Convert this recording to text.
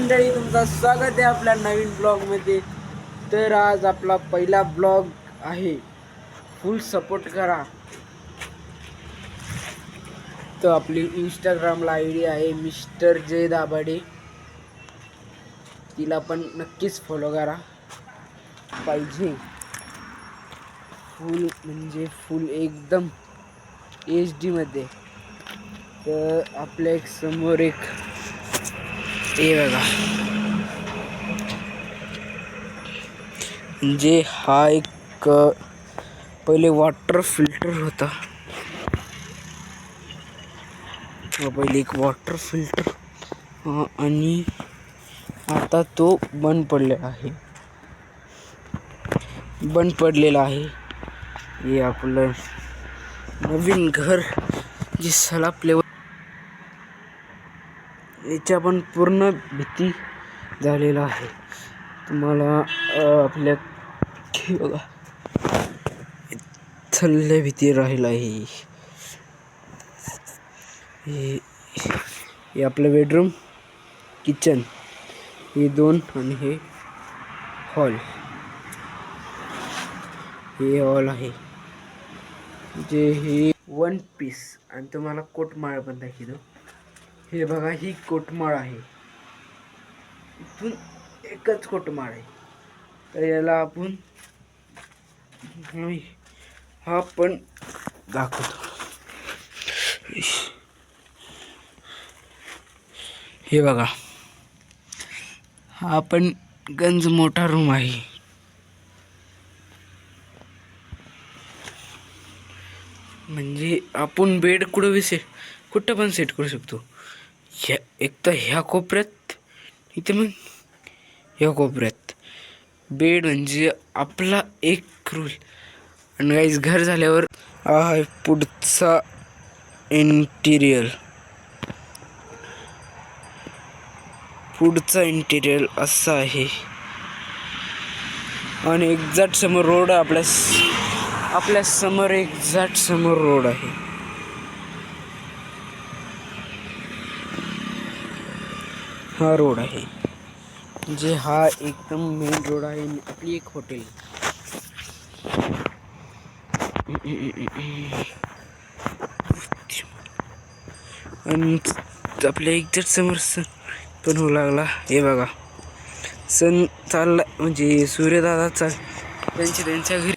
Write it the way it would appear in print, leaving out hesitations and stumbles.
मंडळी, तुमचं स्वागत आहे आपल्या नवीन ब्लॉगमध्ये. तर आज आपला पहिला ब्लॉग आहे. फुल सपोर्ट करा. तर आपली इंस्टाग्रामला ID आहे मिस्टर जय दाभाडे. तिला पण नक्कीच फॉलो करा पाहिजे. फुल म्हणजे फुल एकदम HD मध्ये. तर आपल्या एक समोर एक हे बघा, म्हणजे हा एक पहिले वॉटर फिल्टर होता. पहिले एक वॉटर फिल्टर आणि आता तो बंद पडलेला आहे. हे आपलं नवीन घर जे सलाप लेवल, याच्या पण पूर्ण भीती झालेला आहे. तुम्हाला आपल्या बघा थल्ले भीती राहिला आहे. हे आपलं बेडरूम, किचन, हे दोन आणि हे हॉल आहे. जे हे वन पीस. आणि तुम्हाला कोटमाळ पण दाखवतो. हे बघा, ही कोटमाळ आहे. इथून एकच कोटमाळ आहे. तर याला आपण हा पण दाखवतो. हे बघा, हा पण गंज मोठा रूम आहे. म्हणजे आपण बेड कुठं पण सेट करू शकतो. एक तर ह्या कोपऱ्यात, इथे मग ह्या कोपऱ्यात बेड. म्हणजे आपला एक रूल. आणि गाईज, घर झाल्यावर हा पुढचा इंटिरियर असा आहे. आणि एक्झॅक्ट समोर रोड, आपल्या समोर एक्झॅक्ट समोर रोड आहे. हा रोड आहे, म्हणजे हा एकदम मेन रोड आहे. आपली एक हॉटेल आणि आपल्या एक्झॅक्ट समोर सण पण होऊ लागला. हे बघा, सण चालला, म्हणजे सूर्यदादा त्यांच्या घरी